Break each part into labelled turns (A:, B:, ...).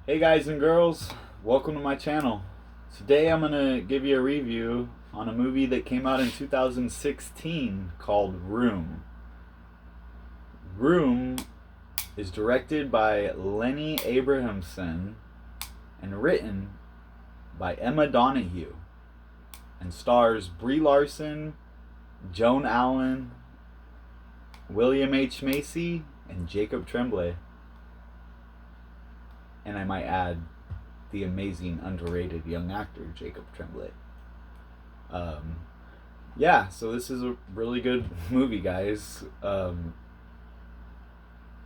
A: Hey guys and girls, welcome to my channel. Today I'm going to give you a review on a movie that came out in 2016 called Room. Room is directed by Lenny Abrahamson and written by Emma Donahue and stars Brie Larson, Joan Allen, William H. Macy, and Jacob Tremblay. And I might add the amazing, underrated young actor Jacob Tremblay. Um, yeah, so this is a really good movie, guys.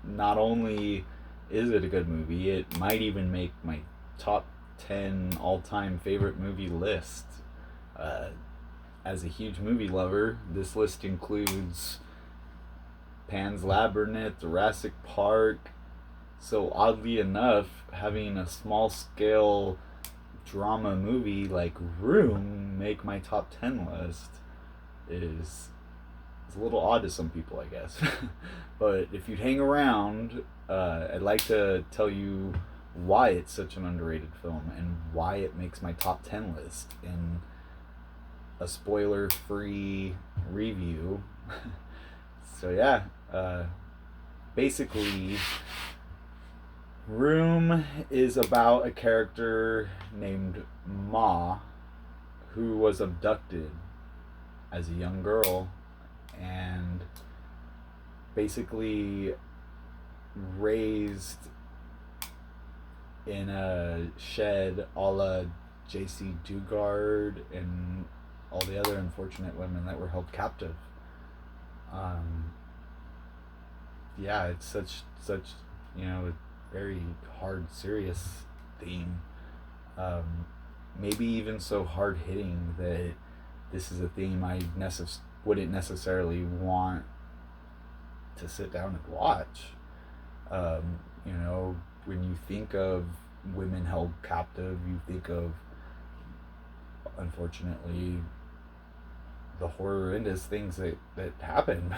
A: Not only is it a good movie, it might even make my top 10 all time favorite movie list. Uh, as a huge movie lover, this list includes Pan's Labyrinth, Jurassic Park. So, oddly enough, having a small scale drama movie like Room make my top 10 list is a little odd to some people, I guess. But if you'd hang around, I'd like to tell you why it's such an underrated film and why it makes my top 10 list in a spoiler free review. So, yeah, basically, Room is about a character named Ma who was abducted as a young girl and basically raised in a shed a la J.C. Dugard and all the other unfortunate women that were held captive. Um, yeah, it's such very hard, serious theme. Um, Maybe even so hard hitting that this is a theme I wouldn't necessarily want to sit down and watch. When you think of women held captive, you think of, unfortunately, the horrendous things that happen.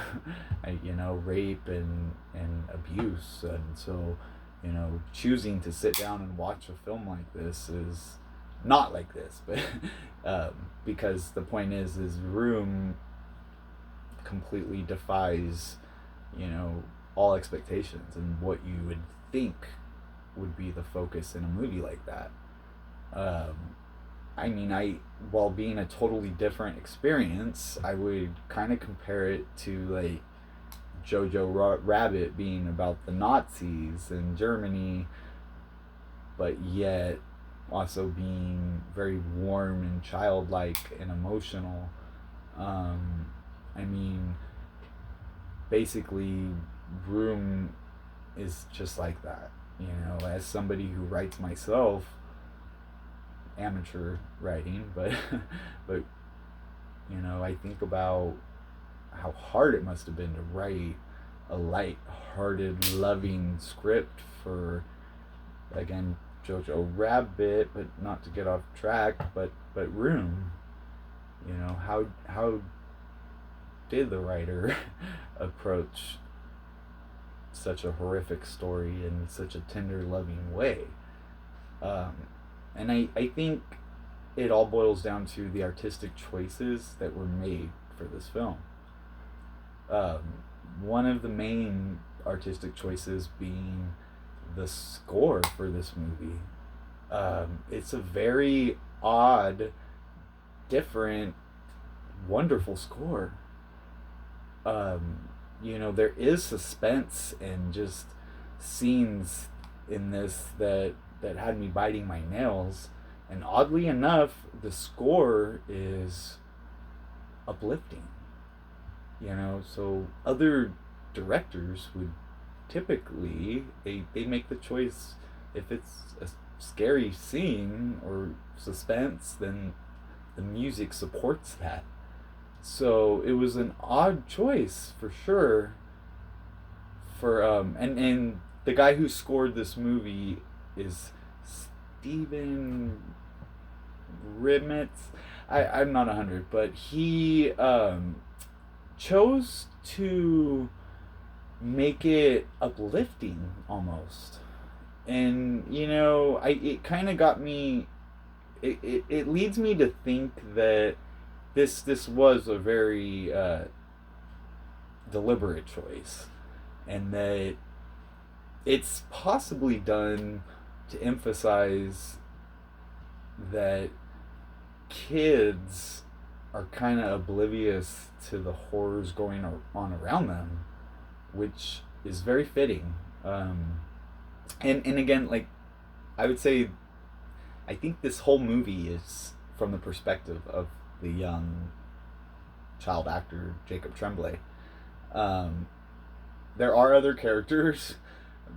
A: Rape and abuse. And so, choosing to sit down and watch a film like this is not like this, but because the point is Room completely defies, all expectations and what you would think would be the focus in a movie like that. While being a totally different experience, I would kind of compare it to like Jojo Rabbit being about the Nazis in Germany, but yet also being very warm and childlike and emotional. I mean, basically, Room is just like that. As somebody who writes myself, amateur writing, but but I think about how hard it must have been to write a light-hearted, loving script for, again, Jojo Rabbit, but not to get off track, but Room. How did the writer approach such a horrific story in such a tender, loving way? Um, and I think it all boils down to the artistic choices that were made for this film. Um, One of the main artistic choices being the score for this movie. It's a very odd, different, wonderful score. There is suspense and just scenes in this that had me biting my nails. And oddly enough, the score is uplifting. So other directors would typically they make the choice, if it's a scary scene or suspense, then the music supports that. So it was an odd choice for sure. For and the guy who scored this movie is Steven Rimitz. I'm not 100, but he chose to make it uplifting almost. And it kind of got me. It leads me to think that this was a very deliberate choice, and that it's possibly done to emphasize that kids are kind of oblivious to the horrors going on around them, which is very fitting. And again, like, I would say, I think this whole movie is from the perspective of the young child actor Jacob Tremblay. Um, there are other characters,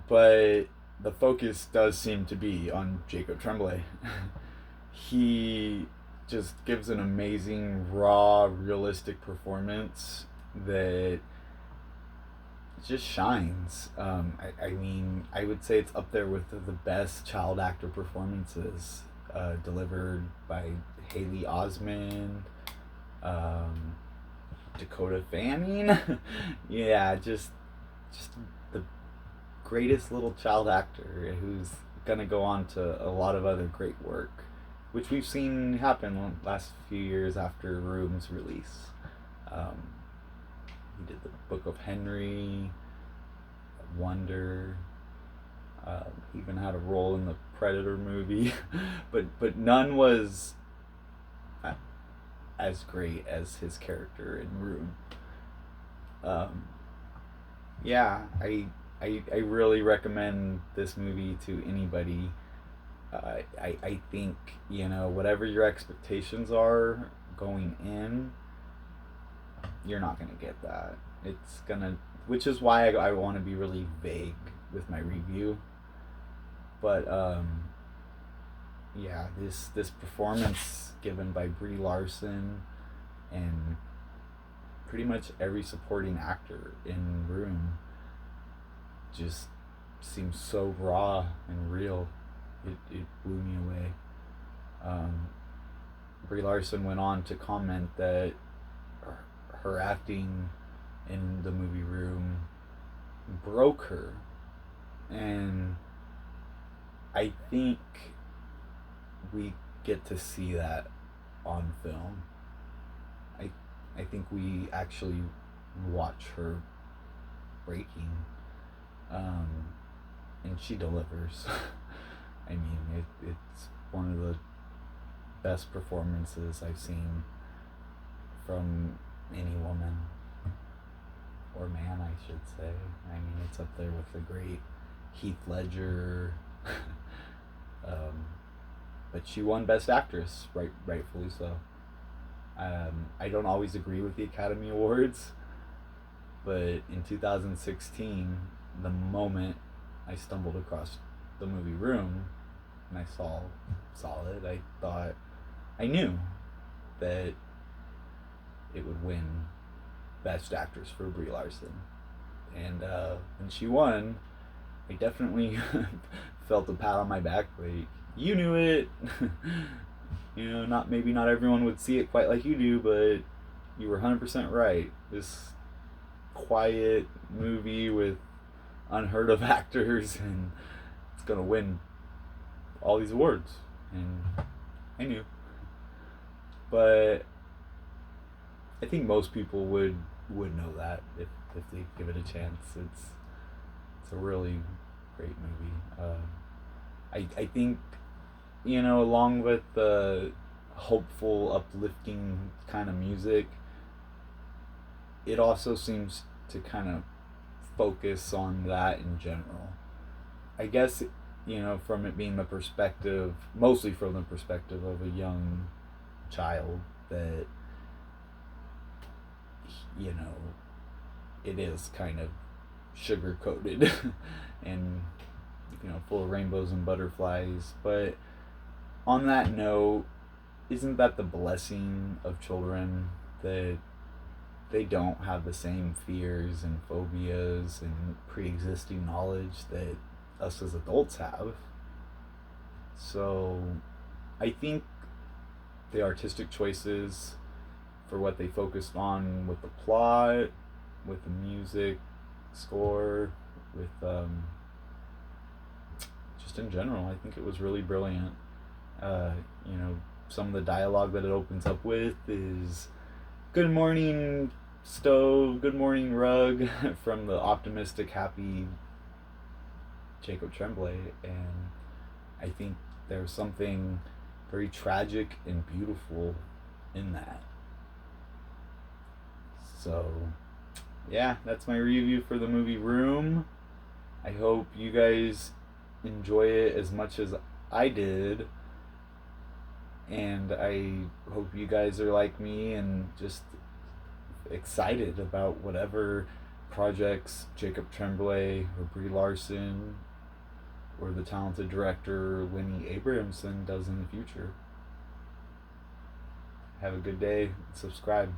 A: but the focus does seem to be on Jacob Tremblay. He just gives an amazing, raw, realistic performance that just shines. I mean, I would say it's up there with the best child actor performances delivered by Haley Osment, um, Dakota Fanning. Yeah, just the greatest little child actor who's gonna go on to a lot of other great work, which we've seen happen last few years after Room's release. Um, he did the Book of Henry, Wonder. He even had a role in the Predator movie, but none was as great as his character in Room. Um, yeah, I really recommend this movie to anybody. I think, whatever your expectations are going in, you're not going to get that. Which is why I want to be really vague with my review. But, yeah, this performance given by Brie Larson and pretty much every supporting actor in Room just seems so raw and real. It blew me away. Brie Larson went on to comment that her acting in the movie Room broke her, and I think we get to see that on film. I think we actually watch her breaking, and she delivers. I mean, it's one of the best performances I've seen from any woman, or man, I should say. I mean, it's up there with the great Heath Ledger. But she won Best Actress, rightfully so. I don't always agree with the Academy Awards, but in 2016, the moment I stumbled across the movie Room and I saw it, I knew that it would win Best Actress for Brie Larson. And when she won, I definitely felt a pat on my back, like, you knew it. Not everyone would see it quite like you do, but you were 100% right. This quiet movie with unheard of actors, and it's gonna win all these awards. And I knew, but I think most people would know that if they give it a chance. It's a really great movie. I think, along with the hopeful, uplifting kind of music, it also seems to kind of focus on that in general. I guess, from it being mostly from the perspective of a young child, that, it is kind of sugar coated and, full of rainbows and butterflies. But on that note, isn't that the blessing of children, that they don't have the same fears and phobias and pre-existing knowledge that us as adults have? So I think the artistic choices for what they focused on with the plot, with the music score, with just just in general, I think it was really brilliant. You know, some of the dialogue that it opens up with is "Good morning, stove. Good morning, rug," from the optimistic, happy Jacob Tremblay, and I think there's something very tragic and beautiful in that. So, yeah, that's my review for the movie Room. I hope you guys enjoy it as much as I did. And I hope you guys are like me and just excited about whatever projects Jacob Tremblay or Brie Larson or the talented director Winnie Abrahamson does in the future. Have a good day. Subscribe.